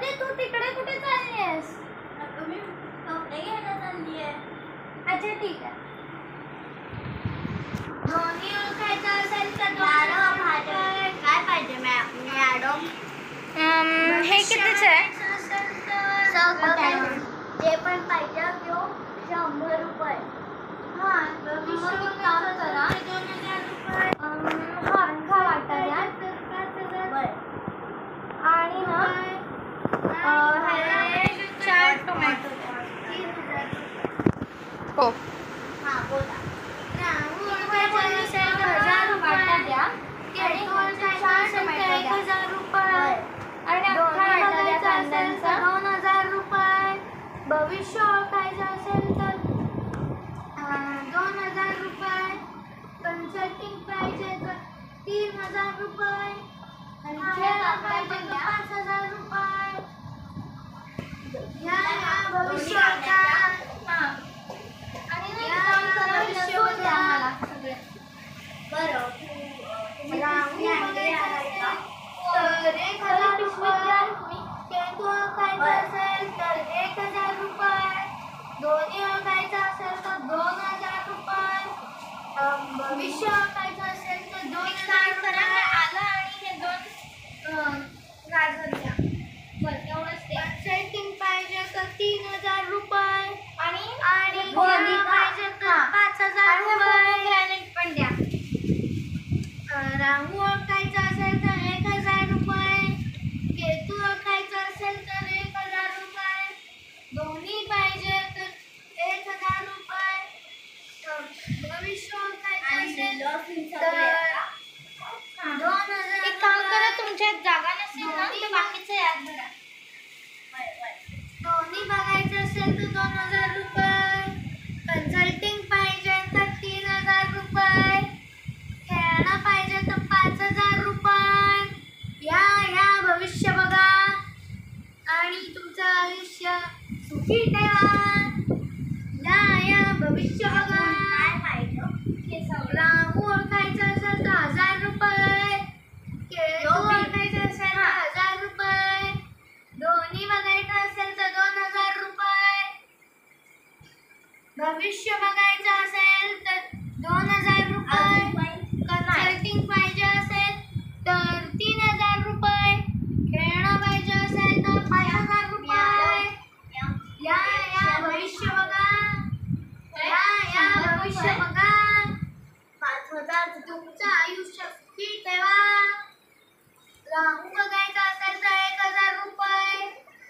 दे, तू तिकडे कुठे चाललीयस? तुम्ही कपडे घ्यायला चालली आहे. अच्छा ठीक आहे. दोन्ही ओळखायचं असेल तर काय पाहिजे मॅडम? हे कितीच आहे? जे पण पाहिजे घेऊ 100 रुपये. हां मग एक काम करा, 2000 रुपये. अख्खा वाटा द्या आणि ना हे 4 टोमॅटो द्या. 3000 हो. हां बोला. ओळखायचं असेल तर 1000 वाटा द्या आणि 4 टोमॅटो द्या 1000 रुपये. आणि अख्खा वाटा द्या कांद्यांचा. 2000 रुपये. भविष्य ओळखायचं असेल तर 2000 रुपये. कन्सल्टिंग पाहिजे तर 3000 रुपये. आणि खेळा पाहिजे तर 5000 रुपये. या भविष्य आणि ना काम करा, लसूण द्या मला सगळे. बरं. तर 1000 रुपये. केतू ओळखायचं असेल तर 1000 रुपये. दोन्ही ओळखायचं असेल तर 2000 रुपये. भविष्य ओळखायचं असेल तर 2000 रुपये. आलं आणि हे 2 गाजर द्या. बरं एवढंच द्या. कन्सल्टिंग पाहिजे तर 3000 रुपये. आणि दोन्ही पाहिजे तर 5000 रुपये. ग्रॅनेट पण द्या. राहू ओळखायचं असेल तर 1000 रुपये. केतू ओळखायचं असेल तर 1000 रुपये. दोन्ही पाहिजे तर 1000 रुपये. भविष्य ओळखायचं असेल तर 2000. एक काम करा, तुमच्यात जागा नसेल ना तर बाकीचं याद भरा. दोन्ही बघायचं असेल तर 2000 रुपये. कन्सल्टिंग पाहिजे तर 3000 रुपये. खेळणं पाहिजे तर 5000 रुपये. या भविष्य बघा आणि तुमचं आयुष्य सुखी ठेवा. या भविष्य बघा. राहू ओळखायचं असेल तर 1000 रुपये. केतू ओळखायचं असेल तर 1000 रुपये. दोन्ही बघायचं असेल तर 2000 रुपये. भविष्य बघायचं असेल तर 2000 रुपये. कन्सल्टिंग पाहिजे असेल तर 3000 रुपये. खेळणं पाहिजे असेल तर 5000 रुपये. या भविष्य बघा. या भविष्य बघा. 5000. तुमचं आयुष्य सुखी ठेवा. राहू बघायचं असेल तर 1000 रुपये.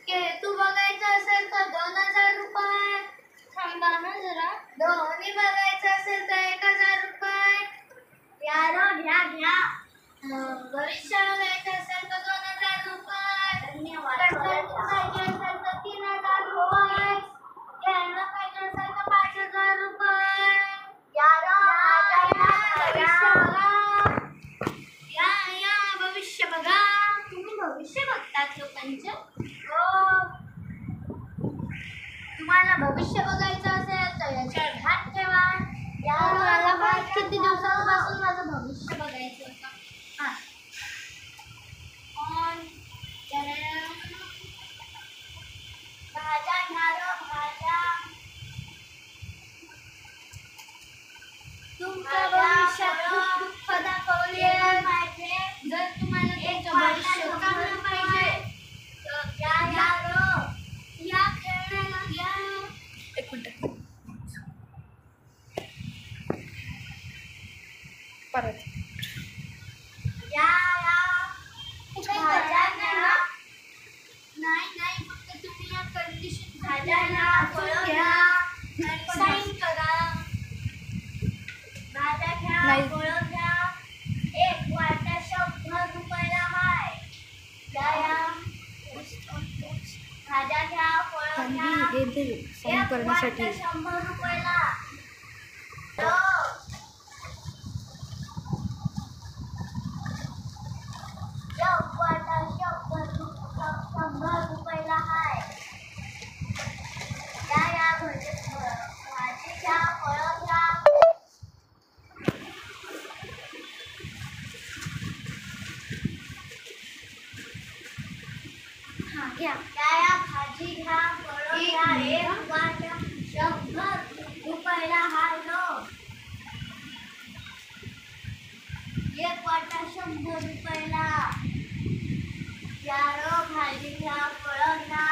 केतू बघायचं असेल तर 2000 रुपये. थांबा ना जरा. दोन्ही बघायचं असेल तर 1000 रुपये. घ्या. भविष्य बघायचं असेल तर 2000 रुपये. कन्सल्टिंग पाहिजे असेल तर 3000 रुपये. खेळणं पाहिजे असेल तर 5000 रुपये. भविष्य बघा. तुम्ही भविष्य बघतात लोकांचं? हो. तुम्हाला भविष्य बघायचं असेल तर याच्यावर हात ठेवा. मला पण किती दिवसांपासून माझं भविष्य बघायचं होतं. हां. भाज्या घ्या. भाज्या. तुमचं भविष्य खूप दुःख दाखवले. जर तुम्हाला तुमचं भविष्य चांगलं पाहिजे या खेळायला या. एक मिनिट परत भाज्या घ्या. नाही फक्त तुम्ही या कंडिशन भाज्या घ्या आणि साईन करा. भाज्या घ्या. नाही. फळं घ्या. एक वाटा 100 रुपयाला आहे. भाज्या घ्या. फळं घ्या. सम करण्यासाठी 100 रुपयाला. वाटा 100 रुपयाला आहे. या भाजी घ्या. फळं घ्या. घ्या. त्या भाजी घ्या, फळं घ्या, एक वाटा 100 रुपयाला हाय रो. एक वाटा 100 रुपयाला. यारो भाजी घ्या, फळं घ्या,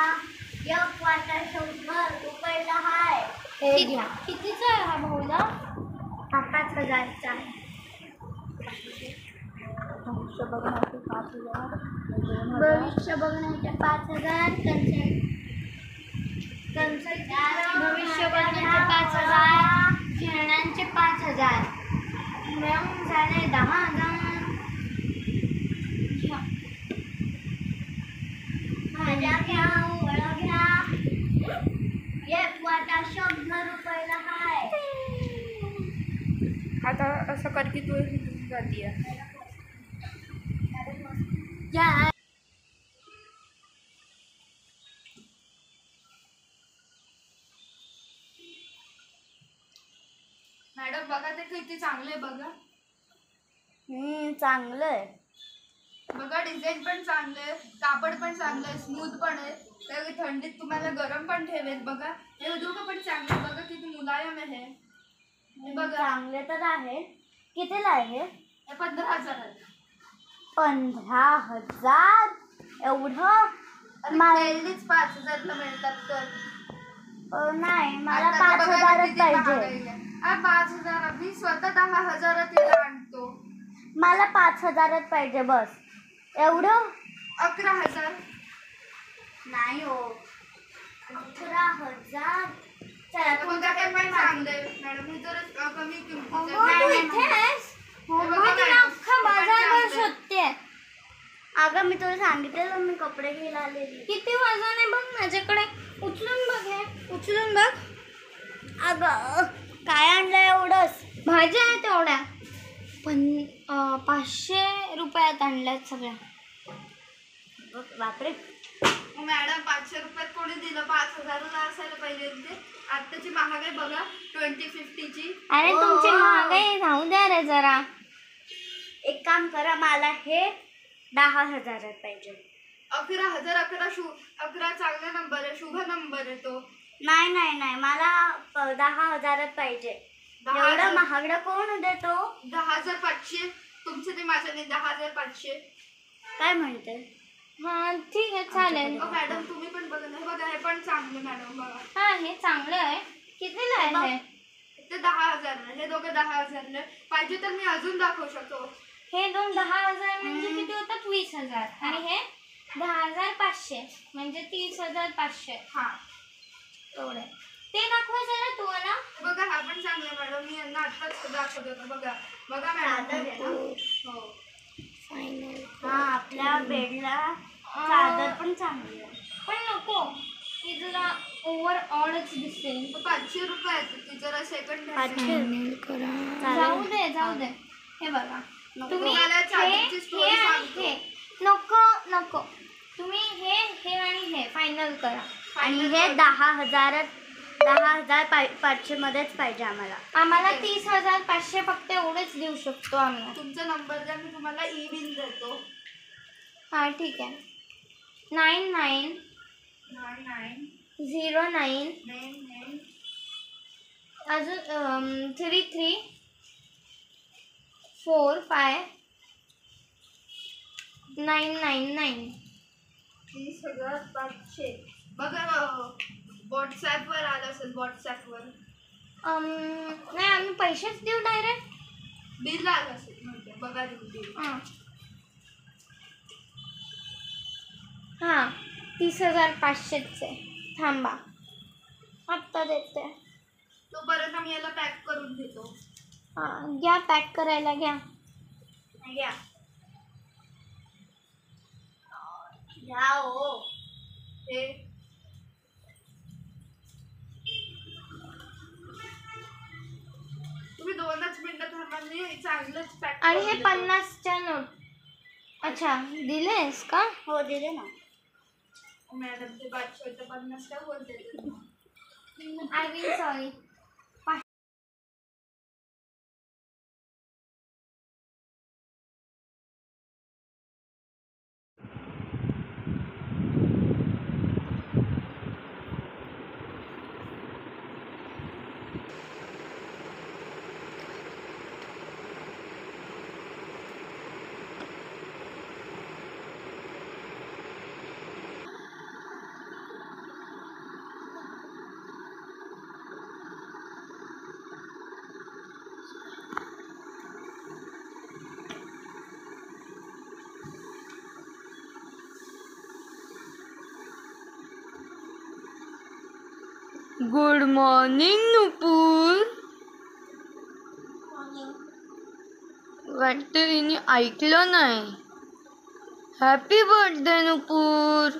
एक वाटा 100 रुपयाला हाय. हे घ्या. कितीचा आहे हा भाऊला? हा 5000चा आहे. भविष्य बघण्याचे 5000, 2000. भविष्य बघण्याचे 5000, भविष्य बघण्याचे 5000, खेळण्यांचे 5000, मिळून झाले 10,000. भाज्या घ्या, फळं घ्या, एक वाटा 100 रुपयाला हाय. आता असं कर की तू जातीय. मॅडम बघा ते किती चांगले बघा. चांगलं आहे. बघा डिझाईन पण चांगले आहे, कापड पण चांगलं आहे, स्मूथ पण आहे. त्यावेळी थंडीत तुम्हाला गरम पण ठेवेल. बघा हे दोघं पण चांगले. बघा किती मुलायम आहे हे. बघा चांगले तर आहे. कितीला आहे? हे 15,000. 15,000 एवढं? पहिलीच 5,000ला मिळतात तर. नाही, मला आता बघा 5,000च किती पाहिजे. महागाई आहे. 5,000 मी स्वतः 10,000 याला आणतो. मला 5,000च पाहिजे बस. एवढं? 11,000. नाही हो, 11,000. चला तुमच्या तुमच्याकडे पण चांगलं आहे मॅडम. हे जर कमी किमतीचं अगं, आहे. तू इथे आहेस? हे बघा मी तुला मॅडम, अख्खा हे पण बाजारभर चांगलं आहे. शोधते. अगं मी तुला सांगितलं मी कपडे घ्यायला आलेली. किती वजन आहे बघ माझ्याकडे. उचलून बघ हे. उचलून बघ. अगं काय आणलं एवढंच? भाज्या आहेत तेवढ्या. 500 रुपयात आणल्यात सगळ्या. बापरे. मॅडम 500 रुपयात कोणी दिलं? 5,000ला असायला पाहिजे ते. आत्ताची महागाई बघा 2050ची. अरे तुमची महागाई राहू द्या रे जरा. एक काम करा, मला हे 10,000 पाहिजे. 11,000. 11 चांगला नंबर आहे, शुभ नंबर आहे तो. नाही नाही नाही, मला 10,000 पाहिजे. 10,000. एवढं महागडं कोण देतो? 10,500. तुमचे ते माझ्याने 10,500. काय म्हणते? हा ठीक आहे चालेल. मॅडम तुम्ही पण बघा ना. बघा हे पण चांगलं मॅडम. बघा हा हे चांगलं आहे. कितीला आहे? ते 10,000. हे दोघं 10,000. पाहिजे तर मी अजून दाखवू शकतो. हे दोन 10,000 म्हणजे किती होतात? 20,000. आणि हे 10,500 म्हणजे 30,500. हा एवढे. ते दाखवायचं ना तुम्हाला. बघा हा पण चांगला मॅडम. मी यांना आत्ताच दाखवत होतो. बघा बघा मॅडम. हो फायनल. हा आपल्या बेडला चादर पण चांगली आहे. पण नको, ही जरा ओव्हरऑलच दिसेल. 500 रुपये ती जरा सेकंड. जाऊ दे जाऊ दे. हे बघा तुम्ही तुम्हाला चादरची story सांगतो. हे नको नको, तुम्ही हे आणि हे फायनल करा. आणि हे 10,500 मध्येच पाहिजे आम्हाला. आम्हाला 30,500 फक्त एवढेच देऊ शकतो आम्ही. तुमचा नंबर द्या, मी तुम्हाला ई बिल देतो. हा ठीक आहे. 99 09 अजून 33 45 999. 30,500. बघा व्हॉट्सॲपवर आलं असेल. व्हॉट्सॲपवर नाही आम्ही पैसेच देऊ डायरेक्ट. बिल आलं असेल म्हणजे. बघा बिल. हां 30,500च आहे. थांबा आत्ता देते. तोपर्यंत आम्ही याला पॅक करून घेतो. हां घ्या, पॅक करायला घ्या. घ्या घ्या हो. हे तुम्ही 2च मिनिटं थांबा. मी चांगलंच पॅक. आणि हे 50च्या नोट. अच्छा दिलेस का? हो दिले ना मॅडम. ते 550 काय बोलते? I will sorry. Good morning Nupur. वाटतं तिने ऐकलं नाही. Happy birthday Nupur.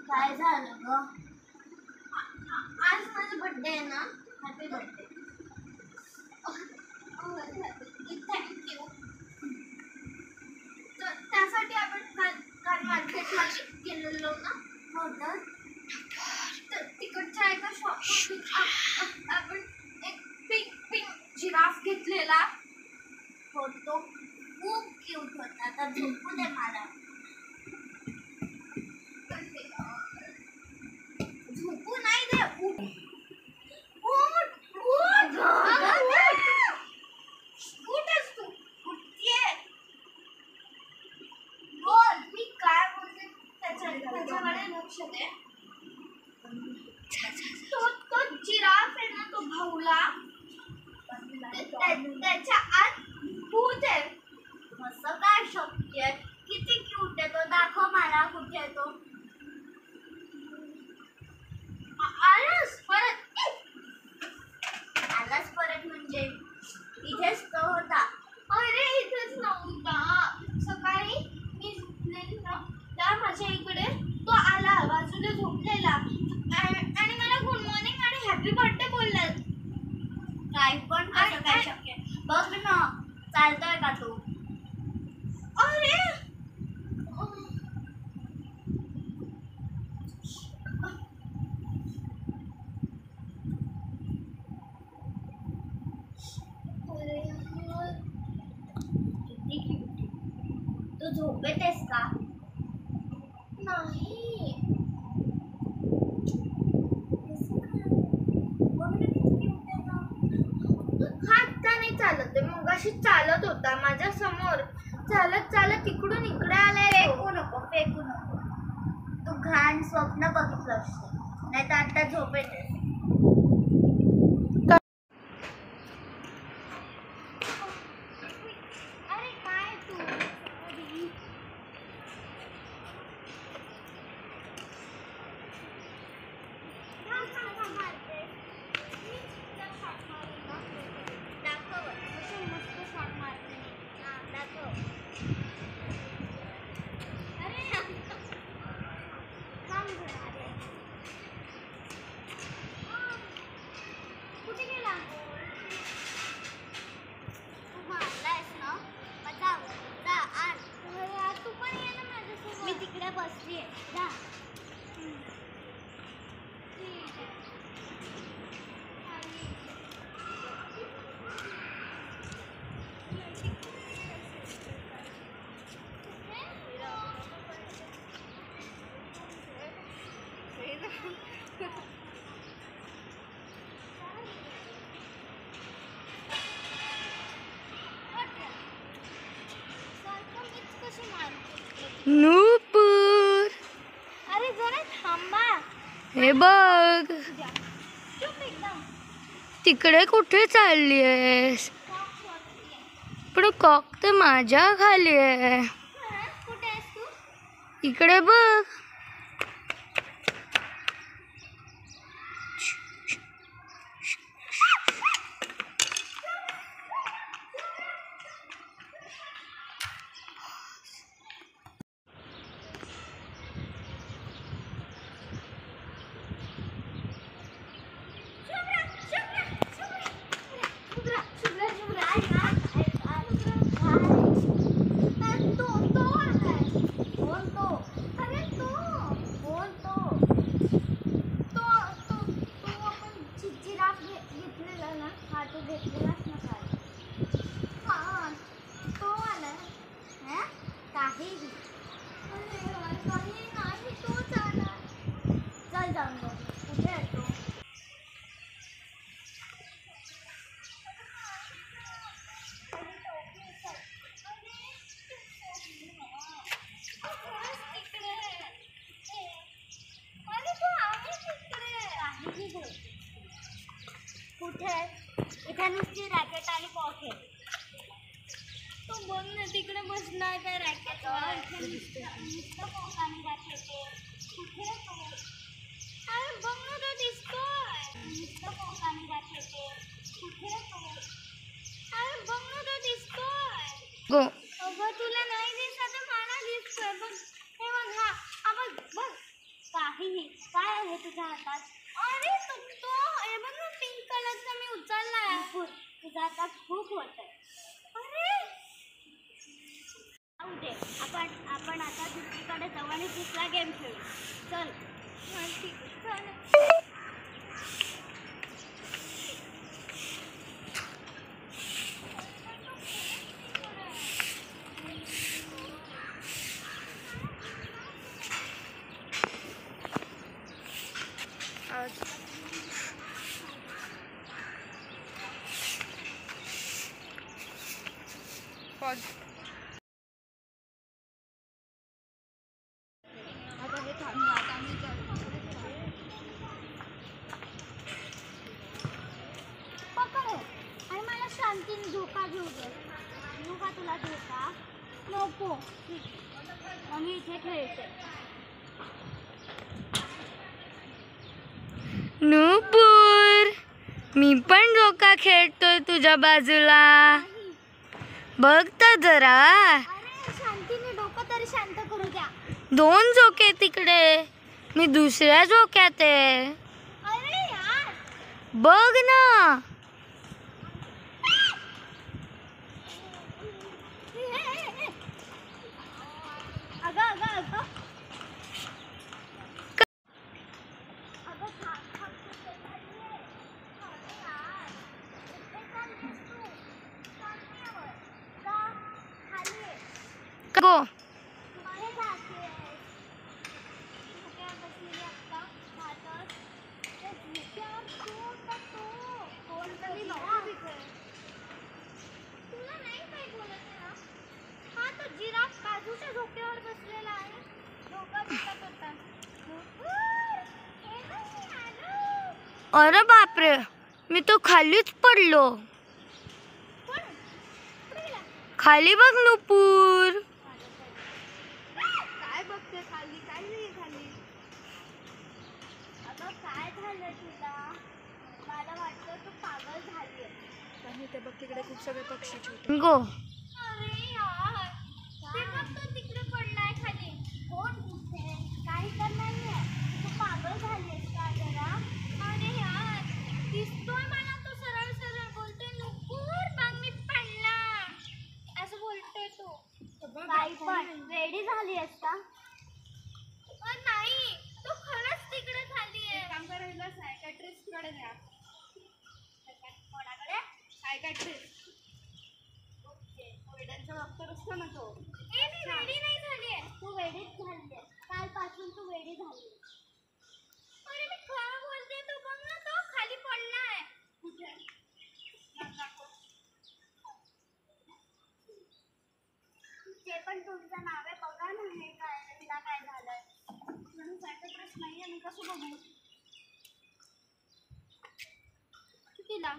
काय झालं ग? आज माझा बर्थडे आहे ना. Happy birthday. थँक्यू. त्यासाठी आपण काल मार्केटमध्ये गेलेलो ना. हो तर तिकडच्या एका शॉपमध्ये आपण एक पिंक जिराफ घेतलेला. फोटो खूप क्यूट होता. आता झोपू दे मला. झोपू नाही दे. उठच तू. उठतीये. बोल. मी काय बोलते त्याच्याकडे लक्ष दे. तो जिराफ आहे ना, तो भाऊला त्याच्या आत भूत आहे. असं काय शक्य आहे? किती क्यूट आहे तो. दाखव मला कुठे आहे तो. आलास परत म्हणजे इथेच तो होता. अरे इथेच नव्हता. सकाळी मी झोपलेली ना, त्या माझ्या इकडे तो आला. बाजूला झोपलेला आणि मला गुड मॉर्निंग आणि हॅपी बर्थडे बोलला. काय पण असं काय शक्य? बघ ना, चालतोय का तो? अरे तू झोपेत आहेस का? नाही. हा आत्ता नाही चालत आहे. मगाशी चालत होता माझ्या समोर. चालत चालत तिकडून इकडे आलाय. फेकू नको. तू घाण स्वप्न बघितलं असतं. नाही तर आता झोपेत आहे. मी तिकडे बसली आहे. जा. नुपूर. अरे जरा थांबा. हे बघ. चुप एकदम. तिकडे कुठे चालली आहेस? पण कॉक तर माझ्या खाली आहे. कुठे आहेस तू? इकडे बघ. इथे नुसती रॅकेट आणि कॉक आहे. तू बघ ना तिकडे बसलाय काय रॅकेट नुसतं कॉक आणि रॅकेट आहे. कुठे तो? अरे बघ ना तो दिसतोय. नुसतं कॉक आणि रॅकेट आहे. कुठे तो? अरे बघ ना तो दिसतोय. गो अगं तुला नाही दिसत तर मला दिसतोय. बघ हे बघ हा बघ बघ काहीही. काय आहे तुझ्या हातात? अरे तो हे बघ ना पिंक कलरचा मी उचललाय. तुझा हातात खूप होत आहे. अरे जाऊ दे. आपण आता दुसरीकडे जाऊ आणि दुसरा गेम खेळू. चल ठीक आहे चल. आता हे थांबलं. आता मी पकड आणि मला शांतीने धोका घेऊ दे. घेऊ का तुला धोका? नको. आम्ही इथे खेळते. नूपूर, मी पण धोका खेळतोय तुझ्या बाजूला. बघ तर जरा. अरे शांतीने डोकं तरी शांत करू द्या. 2 झोके तिकडे, मी दुसऱ्या झोक्यात आहे. अरे यार बघ ना. अगं अगं अगं अगं थांब कुठे चाललीये? अरे यार कुठे चाललीस तू? चालण्यावर जा खाली ये. गो कुठे जातेस? झोक्यावर बसलेली आत्ता खातस. त्या झोक्यावर कोण तरी नको तिथे. तुला नाही काय बोलत आहे ना? हा तो जिराफ काजूच्या झोक्यावर बसलेला आहे. झोका दिसत होता. हे बघ मी आलो. अरे बापरे, मी तो खालीच पडलो. कोण? कुठे गेला? खाली बघ नूपूर. काय बघते खाली? काय नाही खाली. अगं काय झालं तुला? मला वाटतं तू पागल झालीये. आणि ते बघ तिकडे खूप सगळे पक्षी छोटे. गो अरे यार ते बघ तो तिकडे पडलाय खाली. कोण कुठे? काही तर नाहीये. तू पागल झालीयस का जरा? अरे यार दिसतोय मला तो सरळ सरळ बोलतोय नुपूर बघ मी पडला असं बोलतोय तो. काही पण वेडी झालीयस का? नाही तो खरंच तिकडे खाली आहे. काम करायला सायकॅट्रिस्ट कडे द्या. कोणाकडे? सायकॅट्रिस्ट वेड्यांचा डॉक्टर असतो ना तो. ए मी वेडी नाही झालीये. तू वेडीच झालीये. कालपासून तू वेडी झाली. अरे मी खरं बोलते. तू बघ ना तो खाली पडलाय. कुठे? ते पण तुमचं नाव आहे बघा ना. हे काय तिला काय झालंय? म्हणून सायकॅट्रिस्ट नाहीये मी कसं बघू? कितीला?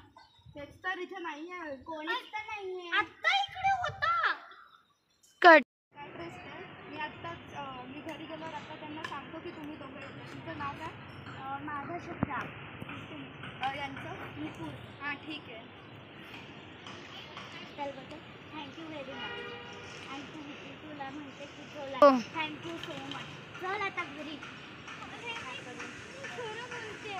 तेच तर इथे नाही आहे. कोणीच तर नाहीये. आत्ता इकडे होता. कट. सायकॅट्रिस्ट आहे. मी आत्ताच मी घरी गेल्यावर आता त्यांना सांगतो की तुम्ही दोघे येते. तुमचं नाव काय? माझं शुभ्रा. यांचं निपूर. हां ठीक आहे. त्याबद्दल थँक्यू व्हेरी मच. आणि तुला म्हणते की हो. Thank you so much. चल आता घरी. खरं बोलते.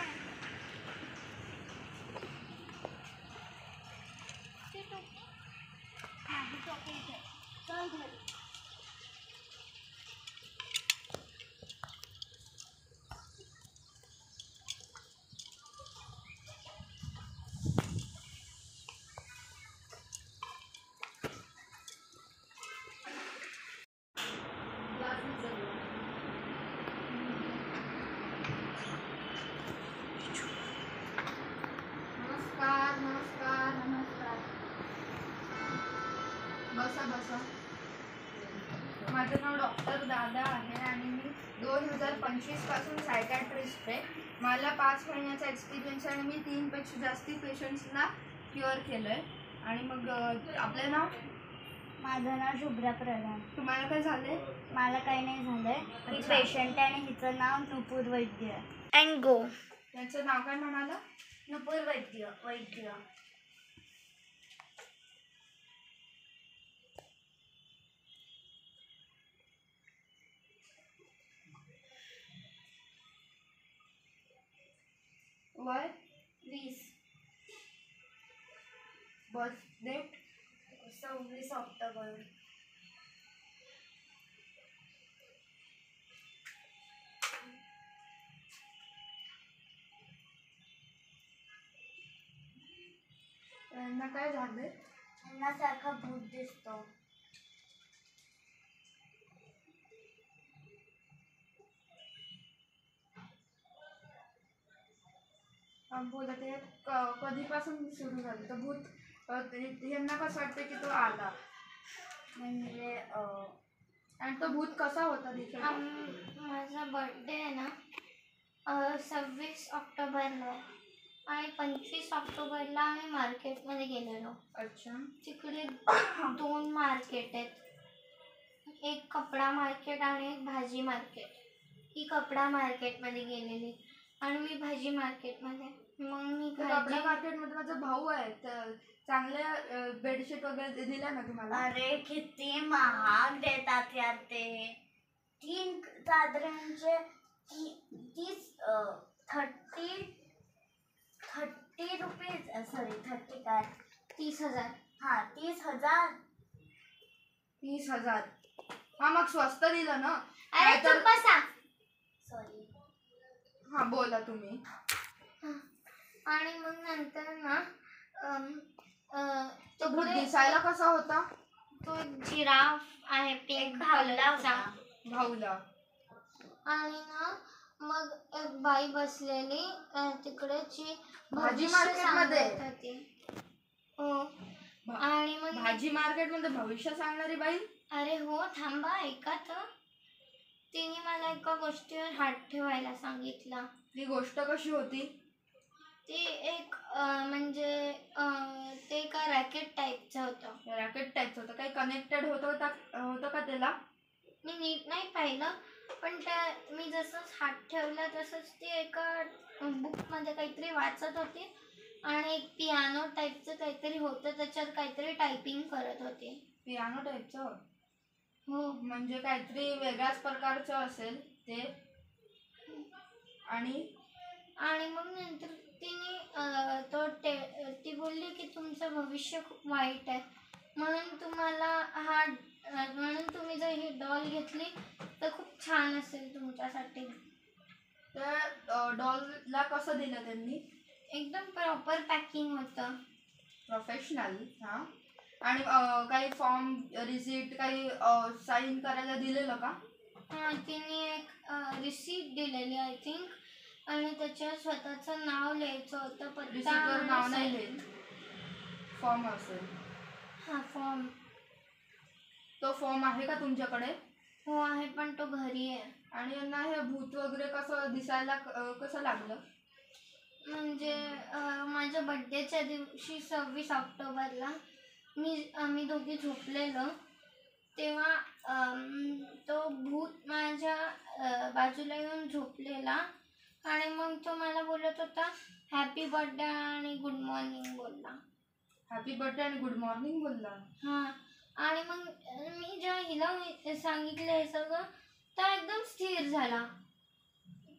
नाही टोके इथे. चल घरी. नमस्कार नमस्कार नमस्कार. बसा बसा. माझं नाव डॉक्टर दादा आहे आणि मी 2025 पासून सायकॅट्रिस्ट आहे. मला 5 महिन्याचा एक्सपिरियन्स आहे आणि मी 3 पेक्षा जास्ती पेशंट्सना क्युअर केलंय. आणि मग आपलं नाव? माझं नाव शुभ्रा प्रधान. तुम्हाला काय झालंय? मला काही नाही झालंय. ही अच्छा. पेशंट आहे आणि हिचं नाव नुपूर वैद्य आहे. And go. त्यांचं नाव काय म्हणाला? नुपूर वैद्य. वय? 20. Birth date? 26 ऑक्टोबर. त्यांना काय झालंय? त्यांना सारखा भूत दिसतो. बोला ते कधीपासून सुरू झालं तर भूत यांना कसं वाटतं की तो आला म्हणजे आणि तो भूत कसा होता दिसायला? माझा बर्थडे आहे ना 26 ऑक्टोबरला आहे. आणि 25 ऑक्टोबरला आम्ही मार्केटमध्ये गेलेलो. अच्छा. तिकडे 2 मार्केट आहेत. एक कपडा मार्केट आणि एक भाजी मार्केट. ही कपडा मार्केटमध्ये गेलेली आणि मी भाजी मार्केटमध्ये. मग मी कपडा मार्केटमध्ये माझा भाऊ आहे तर चांगल्या बेडशीट वगैरे दिल्या ना तुम्हाला? अरे किती महाग देतात यार ते. 3 चादरांचे 30 रुपीज. सॉरी 30 काय 30,000. हां 30,000. 30,000. हा मग स्वस्त दिलं ना. अरे चुप बसा. सॉरी. हा बोला तुम्ही. आणि मग नंतर ना तो भूत दिसायला कसा होता? तो एक जिराफ आहे पिंक कलरचा. भाऊला. आणि ना मग एक बाई बसलेली तिकडे जी भाजी मार्केटमध्ये होती. हो. आणि मग भाजी मार्केटमध्ये भविष्य सांगणारी बाई? अरे हो थांबा ऐका तर. तिने मला एका गोष्टीवर हात ठेवायला सांगितला. ती गोष्ट कशी होती? ती एक म्हणजे ते एका रॅकेट टाईपचं होतं. रॅकेट टाईपचं होतं. काही कनेक्टेड होतं का त्याला? मी नीट नाही पाहिलं पण मी जसंच हात ठेवला तसंच ती एका बुकमध्ये काहीतरी वाचत होती आणि एक पियानो टाईपचं काहीतरी होतं त्याच्यात काहीतरी टायपिंग करत होती. पियानो टाईपचं? हो. म्हणजे काहीतरी वेगळ्याच प्रकारचं असेल ते. आणि मग नंतर तिने ती बोलली की तुमचं भविष्य खूप वाईट आहे म्हणून तुम्ही जर ही डॉल घेतली तर खूप छान असेल तुमच्यासाठी. त्या डॉलला कसं दिलं त्यांनी? एकदम प्रॉपर पॅकिंग होतं. प्रोफेशनल. हां. आणि काही फॉर्म रिसिप्ट काही साईन करायला दिलेलं का? हां तिने एक रिसिप्ट दिलेली आय थिंक आणि त्याच्यावर स्वतःचं नाव लिहायचं होतं. रिसिप्टवर नाव नाही लिहिलं. फॉर्म असेल. हां फॉर्म. तो फॉर्म आहे का तुमच्याकडे? हो आहे पण तो घरी आहे. आणि यांना हे भूत वगैरे कसं दिसायला कसं लागलं? म्हणजे माझ्या बड्डेच्या दिवशी 26 ऑक्टोबरला आम्ही दोघी झोपलेलो तेव्हा तो भूत माझ्या बाजूला येऊन झोपलेला आणि मग तो मला बोलत होता हॅपी बर्थडे आणि गुड मॉर्निंग बोलला. हॅपी बर्थडे आणि गुड मॉर्निंग बोलला? हां. आणि मग मी जेव्हा हिला सांगितलं हे सगळं तर एकदम स्थिर झाला.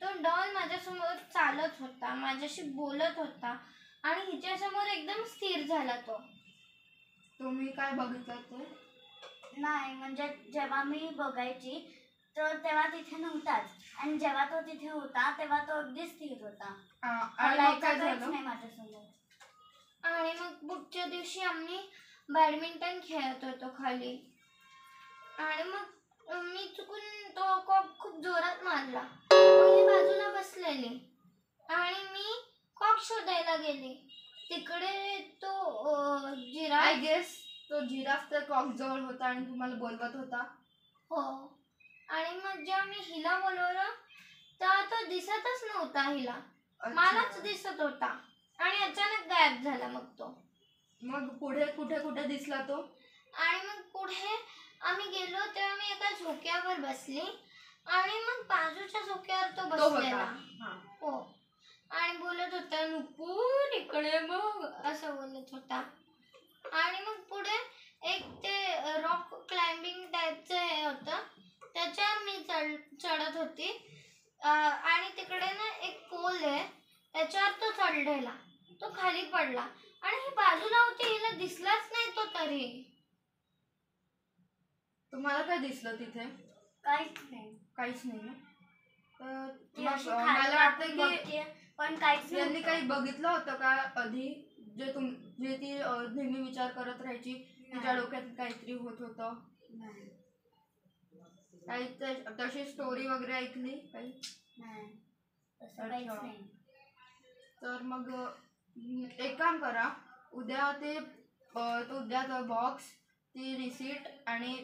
तो डॉल माझ्यासमोर चालत होता, माझ्याशी बोलत होता आणि हिच्यासमोर एकदम स्थिर झाला तो. तुम्ही काय बघितलं ते? नाही म्हणजे जेव्हा मी बघायची तर तेव्हा तिथे नव्हताच आणि जेव्हा तो तिथे होता तेव्हा तो अगदी स्थिर होता. आणि मग काय झालं? नाही माझ्यासमोर. आणि मग पुढच्या दिवशी आम्ही बॅडमिंटन खेळत होतो खाली आणि मग मी चुकून तो कॉक खूप जोरात मारला. मी बाजूला बसलेली आणि मी कॉक शोधायला गेले. तिकडे तो जिराफ. आय गेस तो जिराफ त्या कॉक जवळ होता आणि तुम्हाला बोलवत होता. हो. आणि मग जेव्हा मी हिला बोलवलं तर तो दिसतच नव्हता हिला. मलाच दिसत होता आणि अचानक गायब झाला मग तो. मग पुढे कुठे कुठे दिसला तो? आणि मग पुढे आम्ही गेलो तेव्हा मी एका झोक्यावर बसली आणि मग बाजूच्या झोक्यावर तो तो होता. बसलेला. हा. हो. आणि बोलत होता नुपूर इकडे बघ असं बोलत होता. आणि मग पुढे एक ते रॉक क्लाइम्बिंग टाईपचं हे होतं त्याच्यावर मी चढत होती. आणि तिकडे ना एक पोल आहे त्याच्यावर तो चढलेला. तो खाली पडला आणि ही बाजूला होती हिला दिसलाच नाही तो तरी. तुम्हाला काय दिसलं तिथे? काहीच नाही. काहीच नाही ना? तर ती मग अशी मला खाली वाटतं आपण की बघतेय, पण काहीच यांनी नव्हतं. काही बघितलं होतं का आधी? जे ती नेहमी विचार करत राहायची तिच्या डोक्यात काहीतरी होत होतं. नाही. काही तशी स्टोरी वगैरे ऐकली काही? नाही. तसं काहीच अच्छा. नाही. तर मग एक काम करा, उद्या तो बॉक्स, ती रिसीट आणि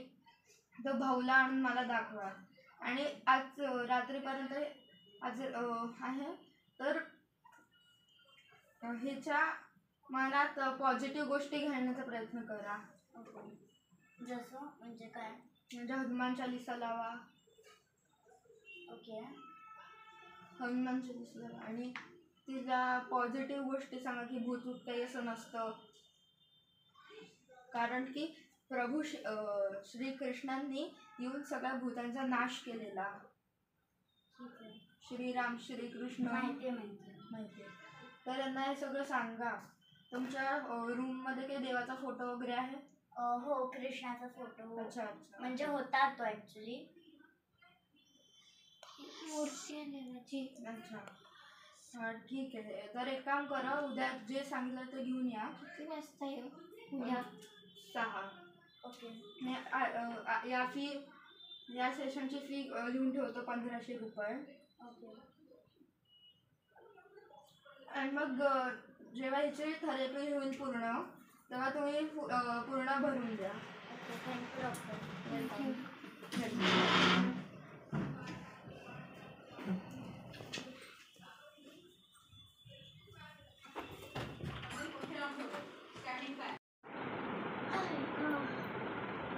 तो भाऊला आणून मला दाखवा. आणि आज रात्रीपर्यंत आज आहे तर ह्याच्या मनात पॉझिटिव्ह गोष्टी घालण्याचा प्रयत्न करा. जसं म्हणजे काय? म्हणजे हनुमान चालीसा लावा. ओके. हनुमान चालीसा लावा आणि तिला पॉझिटिव्ह गोष्टी सांगा की भूत काही असं नसतं. कारण की प्रभू श्रीकृष्णांनी येऊन सगळ्या भूतांचा नाश केलेला. ठीक आहे. श्रीराम श्रीकृष्ण माहिती आहे. माहिती. तर यांना हे सगळं सांगा. तुमच्या रूममध्ये काही देवाचा फोटो वगैरे आहे? हो, कृष्णाचा फोटो. अच्छा अच्छा. म्हणजे होता तो ऍक्च्युली. मूर्ती आहे देवाची. अच्छा. ठीक आहे. तर एक काम करा, उद्या जे सांगितलं ते घेऊन या. किती वाजता येऊ उद्या? 6. ओके. या सेशनची फी लिहून ठेवतो 1500 रुपये. ओके. आणि मग जेव्हा ह्याची थेरपी होईल पूर्ण तेव्हा तुम्ही पूर्ण भरून द्या. ओके. Thank you doctor. थँक्यू.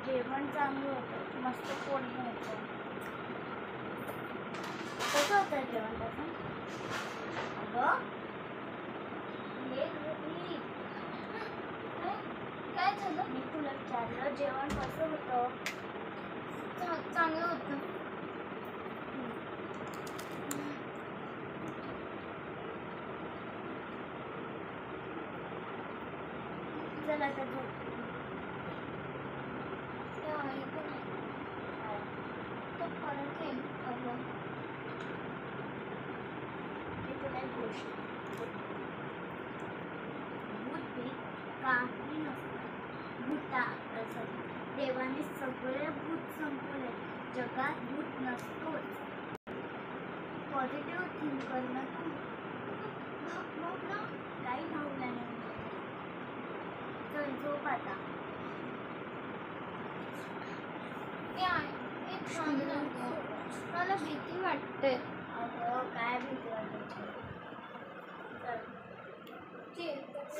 जेवण चांगलं होतं. मस्त पोट भरतं. कसं होतं जेवण तसं? अगं काय झालं? मी तुला विचारलं जेवण कसं होतं? चांगलं होतं. चला आता झोप. काही नसतं. देवाने सगळे भूत संपवले. जगात भूत नसतोच. पॉझिटिव्ह थिंक करणं तू काही भावना नाही. चल झोप आता. मला भीती वाटते. अगं काय भीती वाटते?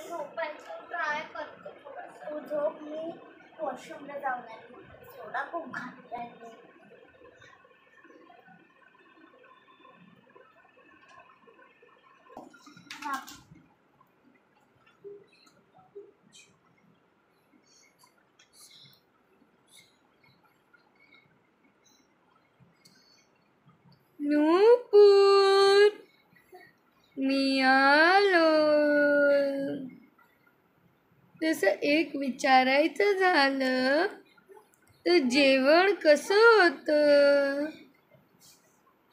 झोपायचं ट्राय करते. तू झोप. मी वॉशरूमला जाऊन आली. सोडा खूप घातला आहे. नूपूर, मी आलो. तसं एक विचारायचं झालं तर जेवण कसं होतं?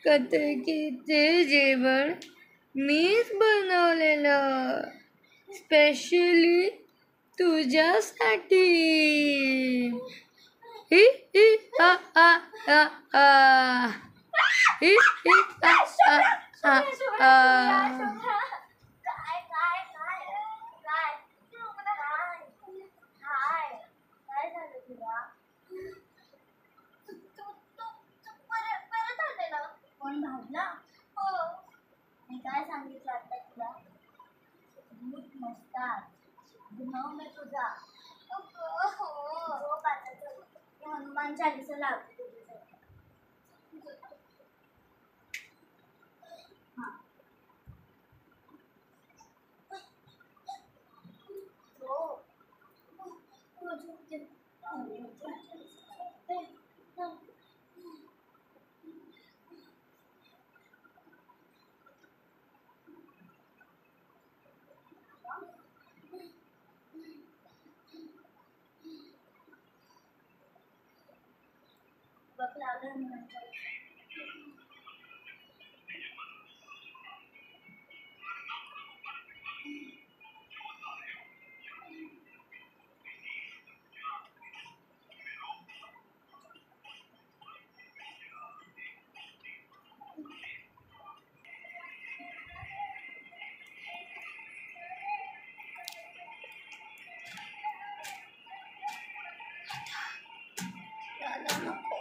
कथेचे जेवण मीच बनवलेलं स्पेशली तुझ्यासाठी. हि हि हा हा हा हा. हि हि हा हा हा हा. काय झालं तुला? परत आलेला. कोण भावला? हो. मी काय सांगितलं आता तुला? भूत नसतात. नाव मी तुझा झोप आता चल. मी हनुमान चालीसा लावते तुझ्यासाठी. हा. झोप. हो, झोपते. बघ लागलं हनुमान चालीसा. दादा नको.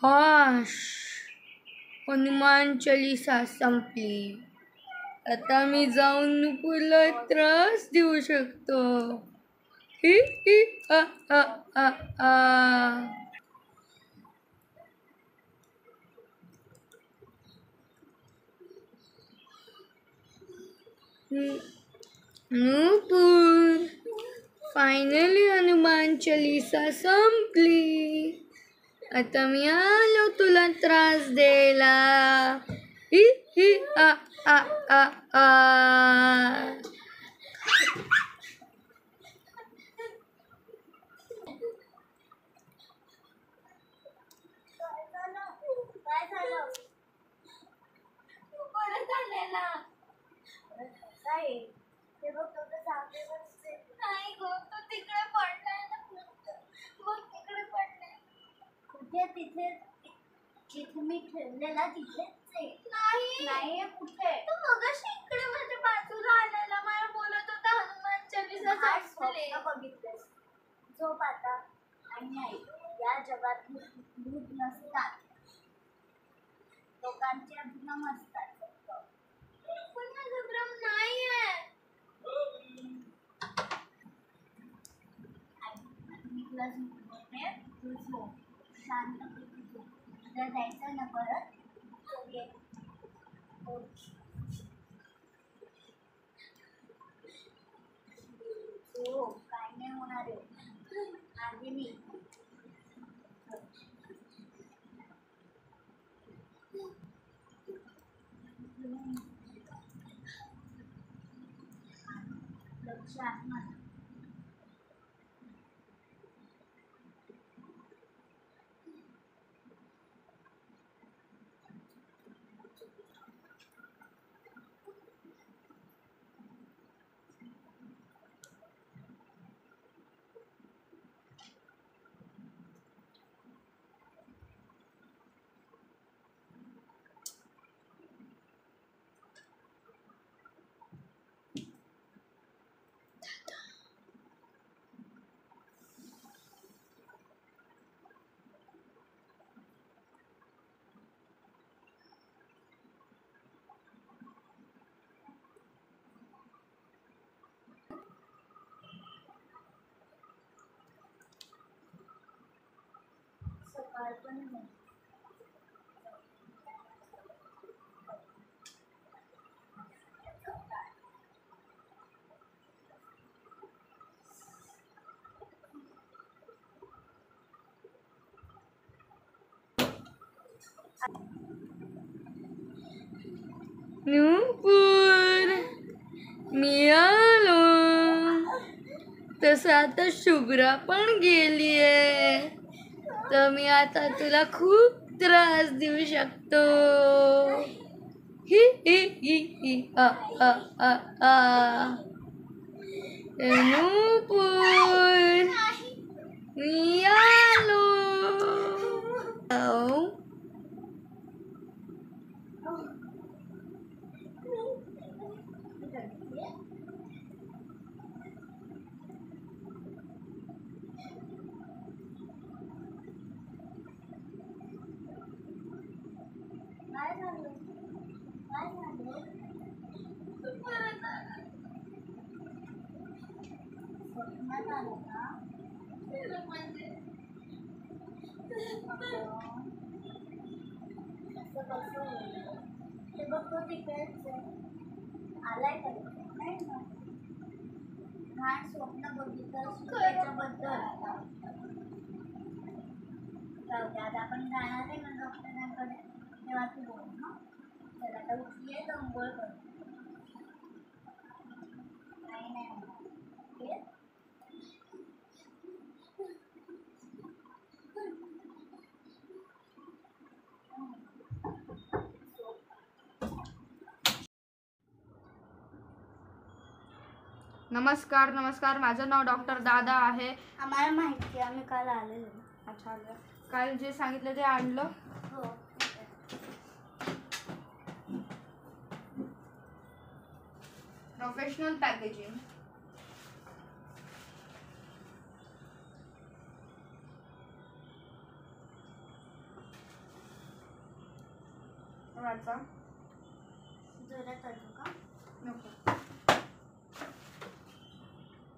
हाश, हनुमान चालीसा संपली. आता मी जाऊन नुपूरला त्रास देऊ शकतो. हि हि आ आ आ आ. नूपुर, फायनली हनुमान चालीसा संपली. आता मी आलो तुला त्रास द्यायला. हि हि आ आ आ आ. काय झालं? तू परत आलेला. काय ते बघ तुझं जागेवरच आहे. नाही गो, तो तिकडे पडलाय ना. बघ तिकडे पडलाय. कुठे? तिथे जिथे मी ठेवलेला तिथेच आहे. नाही कुठे? तू मगाशी इकडे माझ्या बाजूला आलेला, मला बोलत होता हनुमान चालीसा संपले. बघितलंस. झोप आता. आणि नाही, या जगात भूत नसतात, लोकांचे भ्रम असतात. पण माझा भ्रम नाहीये. मी तुला झोपवते, तू झोप शांतपैकी झोप. तुला जायचं ना परत? ये. झोप, काय नाही होणार आहे. आधी मी लक्ष आहे माझं. सकाळ पण नाही. नूपुर मी आलो. तसं आता शुभ्रा पण गेलीये, तर मी आता तुला खूप त्रास देऊ शकतो. ही ही ही ही आ आ आ आ. नूपुर मी आलो. आलाय का नाही ना घाण स्वप्न बघितलं त्याच्याबद्दल जाऊ दे आता आपण जाणार आहे ना डॉक्टरांकडे तेव्हा तू बोल ना. चला आता उठली आहे तर अंघोळ कर. नाही नाही ये. नमस्कार नमस्कार, माझं नाव डॉक्टर दादा आहे. आम्हाला माहिती आहे, आम्ही काल आलेलो. अच्छा, काल जे सांगितलं ते आणलं. हो. Professional packaging. वाचा. जोरात वाटू का? नको.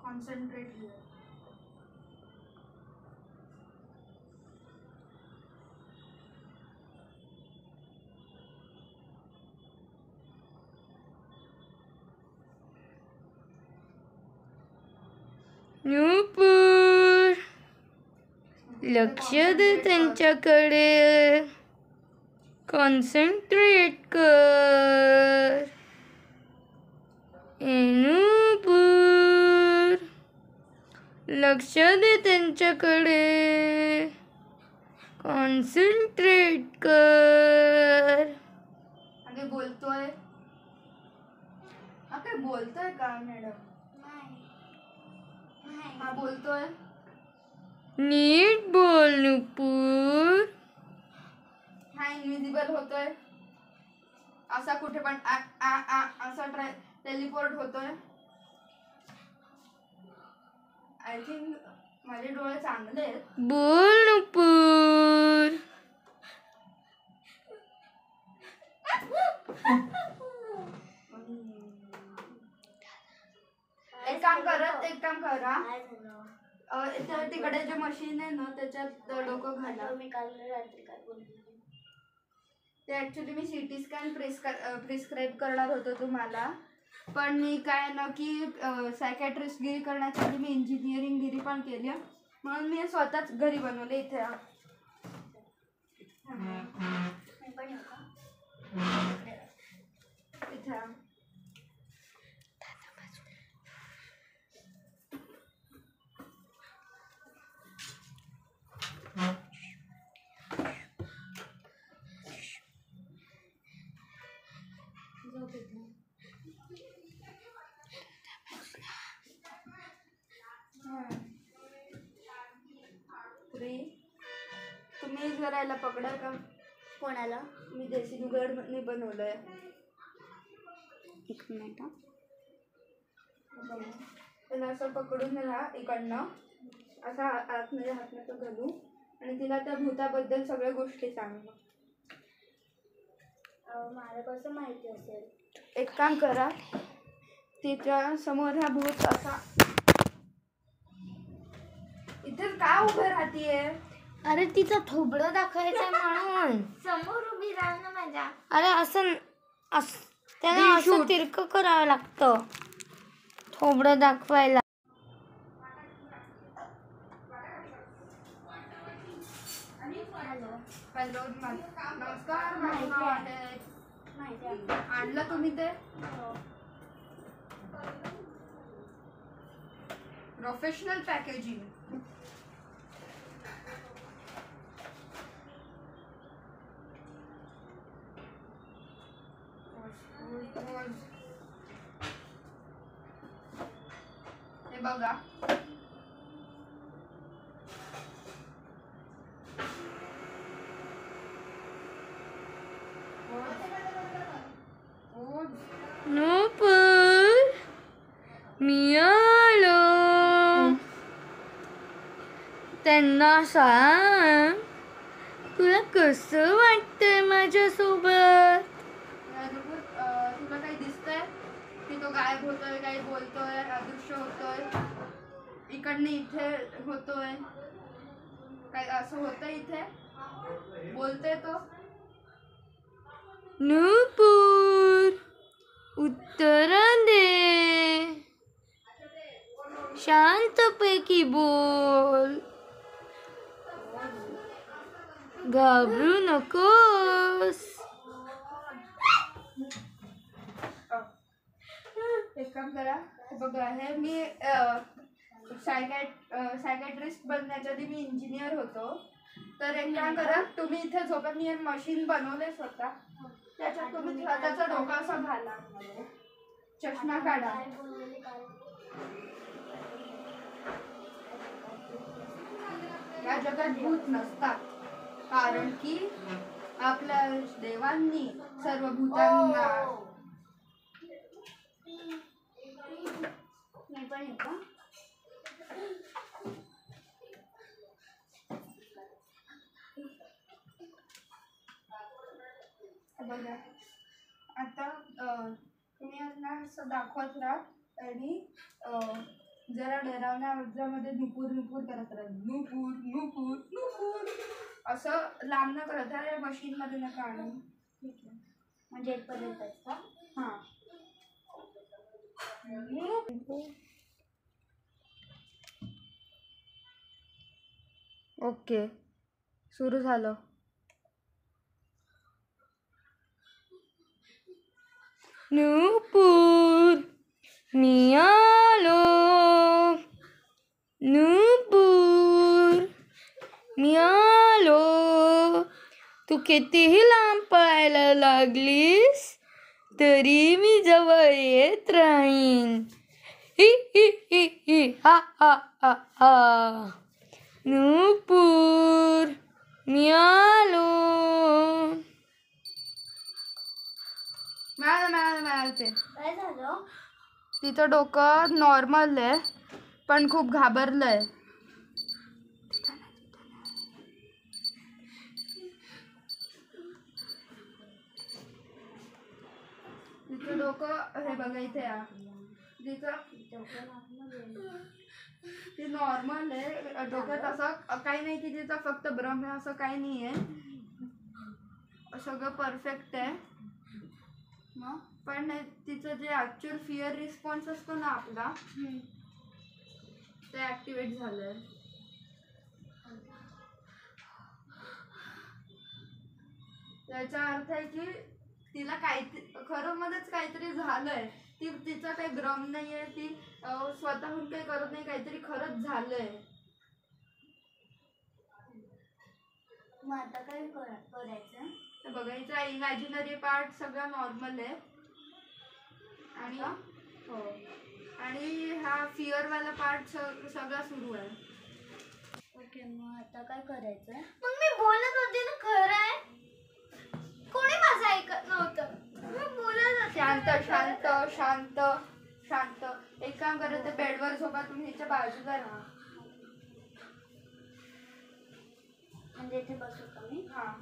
Concentrate here. नूपुर लक्ष दे त्यांच्याकडे. कॉन्सन्ट्रेट कर. नूपुर लक्ष दे त्यांच्याकडे. कॉन्सन्ट्रेट कर. अगे बोलतोय. हा काय बोलतोय का मॅडम? हा बोलतोय. नीट बोल नूपुर. हा इनविजिबल होतोय. असा कुठे पण आ आ आ असा टेलिपोर्ट होतोय. आय थिंक माझे डोळे चांगले आहेत. बोल नूपुर. एक काम करा. तिकडे जे मशीन आहे ना त्याच्यात डोकं घाला. मी काल रात्री काय बोलली? ते ऍक्च्युली मी सिटी स्कॅन प्रिस्क्राईब करणार होतो तुम्हाला, पण मी काय ना की सायकॅट्रिस्ट गिरी करण्यासाठी मी इंजिनिअरिंग गिरी पण केली, म्हणून मी स्वतःच घरी बनवले इथे. मी पण येऊ का? इथे तुम्ही जरा याला पकडा का? कोणाला? मी देशी जुगाडने बनवलंय. एक मिनिट. त्याला असं पकडून राहा इकडनं, असा आतमध्ये हातनं घालू आणि तिला त्या भूताबद्दल सगळ्या गोष्टी सांगू. मला कसं माहिती असेल? एक काम करा, तिच्या समोर हा भूत असा इथे का उभं राहतीये? अरे तिचं थोबडं दाखवायचं म्हणून. समोर उभी राहा ना माझ्या. अरे असं त्याला असं तिरकं करावं लागतं थोबडं दाखवायला. हॅलो, नमस्कार. माझं नाव आहे माहिती आहे. आणलं तुम्ही ते प्रोफेशनल पॅकेजिंग. हे बघा, नूपुर मी आलो. त्यांना सांग तुला कसं वाटतंय माझ्यासोबत. तुला काही दिसतंय की तो गायब होतोय, काही बोलतोय, अदृश्य होतोय, इकडनं इथे होतोय, काय असं होतंय, इथे बोलतोय तो. नूपुर उत्तर दे, शांतपैकी बोल, घाबरू नकोस. एक काम करा, हे बघा, हे मी सायकॅट्रिस्ट बनण्याच्या आधी मी इंजिनियर होतो. तर एक काम करा, तुम्ही इथे झोपत मी मशीन बनवले स्वतः, त्याच्यात तुम्ही स्वतःचा डोका असा घाला, चष्मा काढा. या जगात भूत नसतात, कारण की आपल्या देवांनी सर्व भूतांना. मी पण येतो. बघा, आता तुम्ही यांना असं दाखवत राहा आणि जरा डरावण्या आवाजामध्ये नुपूर नुपूर करत राहा. नुपूर नुपूर नुपूर असं लांब न करत राहा, मशीनमध्ये नका आणू. ठीक आहे, म्हणजे इथपर्यंतच का? हां. ओके, सुरू झालं. नूपुर मी आलो. नूपुर मी आलो. तू कितीही लांब पळायला लागलीस तरी मी जवळ येत राहीन. ही ही ही ही हा हा हा हा. नूपुर मी आलो. मिळालं ते. काय झालं? तिचं डोकं नॉर्मल आहे, पण खूप घाबरलंय. तिचं डोकं हे बघा इथे या. ती नॉर्मल आहे, डोक्यात असं काही नाही की तिचा फक्त भ्रम आहे, असं काही नाही आहे, सगळं परफेक्ट आहे. मग पण तिचं जे ॲक्च्युअल फिअर रिस्पॉन्स असतो ना आपला, ते ॲक्टिवेट झालंय. त्याचा अर्थ आहे की तिला खरं मध्येच काहीतरी झालंय. तिचा काही भ्रम नाहीये, ती स्वतःहून काही करत नाही, काहीतरी खरंच झालंय. मग आता काय करायचं? तर बघायचा इमॅजिनरी पार्ट सगळा नॉर्मल आहे आणि हो, आणि हा फिअरवाला पार्ट सगळा सुरू आहे. ओके, मग आता काय करायचं? मग मी बोलत होते ना, खरं आहे. कोणी माझं ऐकत नव्हतं. मी बोलत होते. शांत शांत शांत शांत. एक काम करा, ते बेडवर झोपा, तुम्ही हिच्या बाजूला राहा. म्हणजे इथे बसू का मी? हां.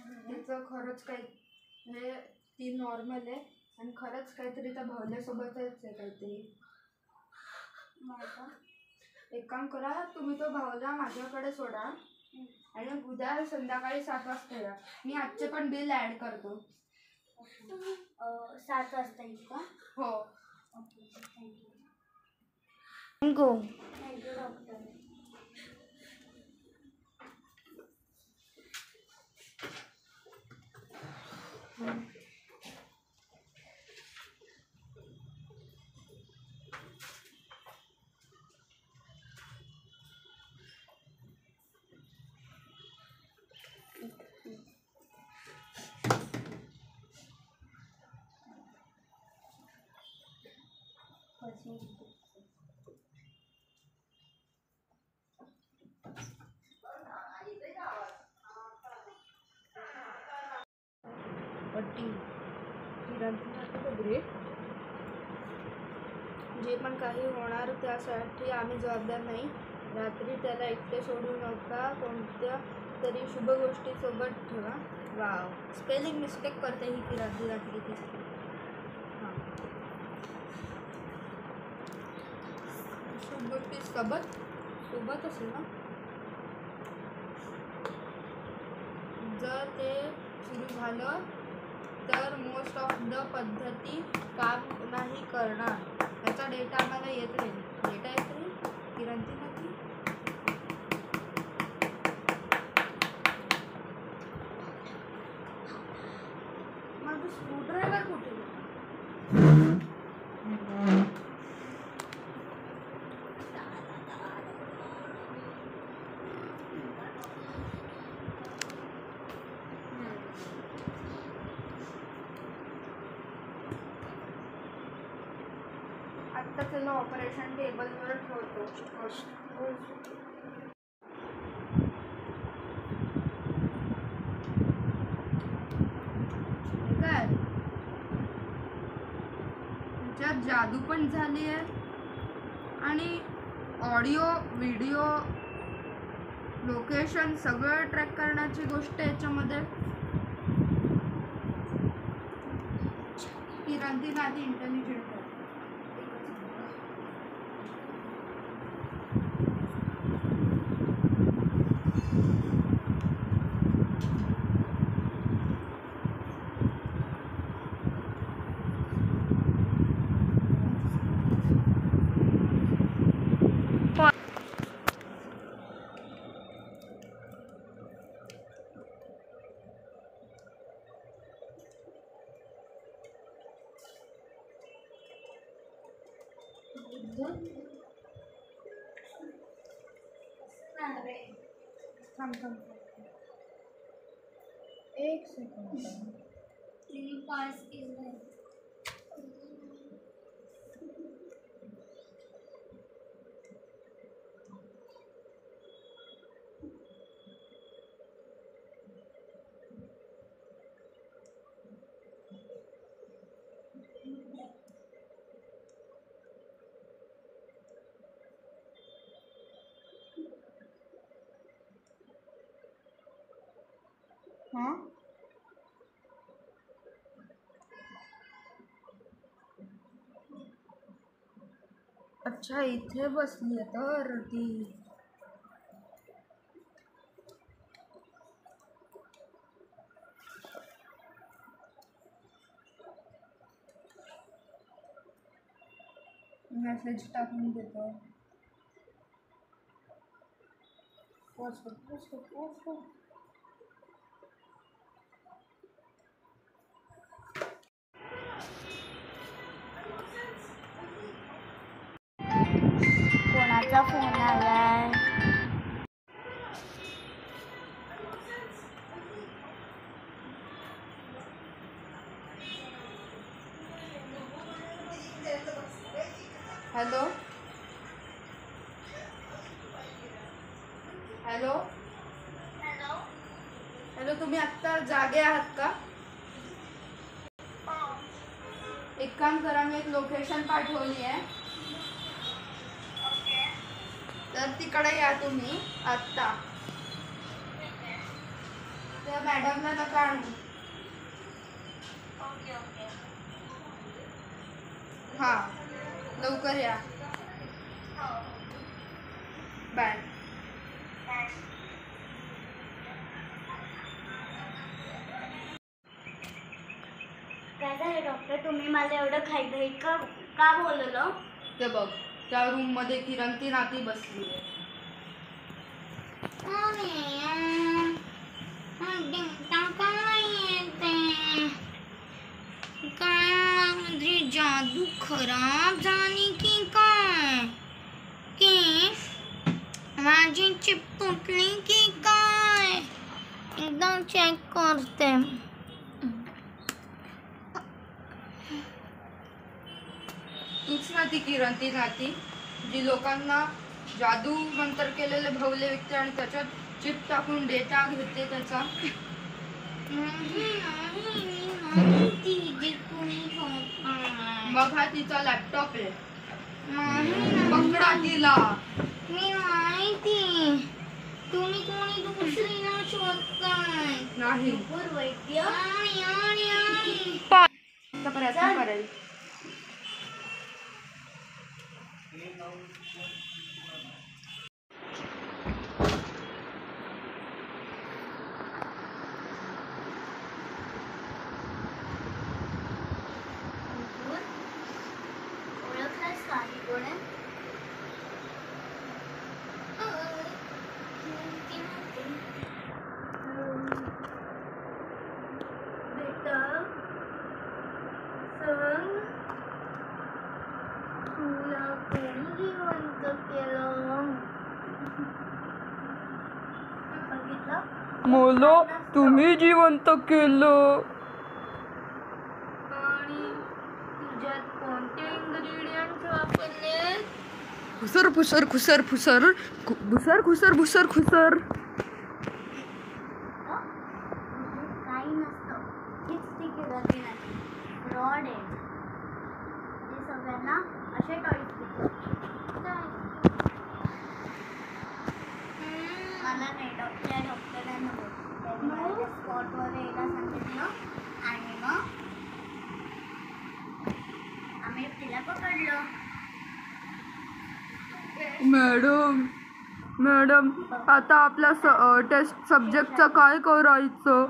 तिचं खरंच काही म्हणजे ती नॉर्मल आहे आणि खरंच काहीतरी त्या भावल्यासोबतच आहे काहीतरी. एक काम करा, तुम्ही तो भावला माझ्याकडे सोडा आणि उद्या संध्याकाळी 7 वाजता या. मी आजचे पण बिल ॲड करतो. 7 वाजता येईल का? हो. Okay, thank you. Go. Thank you doctor. जे पण काही होणार त्यासाठी आम्ही जबाबदार नाही. रात्री त्याला एकटे सोडू नका. कोणत्या तरी शुभ गोष्टीसोबत ठेवा. वाव, स्पेलिंग मिस्टेक करते ही किराती रात्री ती. हां, शुभ गोष्टी सोबत असेल ना. जर ते सुरू झालं तर मोस्ट ऑफ द पद्धती काम नाही करणार. त्याचा डेटा आम्हाला येत राहील. डेटा येत राहील किरांती नक्की. माझं स्क्रूड्रायव्हर कुठे गेला? आत्ता त्याला ऑपरेशन टेबलवर ठेवतो. काय त्याच्यात जादू पण झाली आहे आणि ऑडिओ व्हिडिओ लोकेशन सगळं ट्रॅक करण्याची गोष्ट याच्यामध्ये. किरांती नाती इंटेलिजंट आहे. एक सेकंड. 3 parts is there. हां, अच्छा इथे बसली आहे तर ती. मेसेज टाकून देतो. कोणाचा फोन आलाय? Hello hello hello. हॅलो, तुम्ही आत्ता जागे आहात का? एक काम करा, मी एक लोकेशन पाठवली आहे तर तिकडे या तुम्ही आत्ता. त्या तर मॅडमला नका आणू. Okay okay. हां लवकर या. हो. बाय. बाय. काय झालं डॉक्टर, तुम्ही मला एवढं घाई का का बोलवलं? ते बघ त्या रूम मध्ये किरण नाती बसली आहे. काय माझी जादू खराब झाली की काय, की माझी चिप तुटली की काय, एकदा चेक करते. तूच ना ती किरण नाती जी लोकांना जादू मंत्र केलेले भवले विकते आणि त्याच्यात चिप टाकून डेटा घेते त्याचा. मग हा तिचा लॅपटॉप आहे. पकडा तिला. मी माहिती तुम्ही कोणी दुसरीला शोधताय. नाही वैद्य प्रयत्न करेल. ओळखलास का ही कोण आहे? बेटा सांग, तुला कोणी जिवंत केलं? बघितलं? मोलो तुम्ही जिवंत केलं. आणि तुझ्यात कोणते इंग्रेडियंट्स वापरले? खुसर खुसर खुसर खुसर भुसर खुसर भुसर खुसर. काही नसतं, हीच ती किरण नाही, फ्रॉड आहे. ते सगळ्यांना असे टॉईस विकतात. मला नाही डॉक्टरांना बोल, स्पॉटवर यायला सांगितलं आणि मग आम्ही तिला पकडलं. मॅडम आता आपल्या टेस्ट सब्जेक्टचं काय करायचं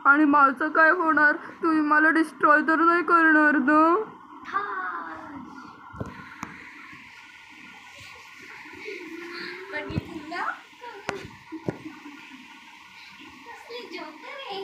आणि माझं काय होणार? तुम्ही मला डिस्ट्रॉय तर नाही करणार ना? बघितलं कसली जोकर आहे.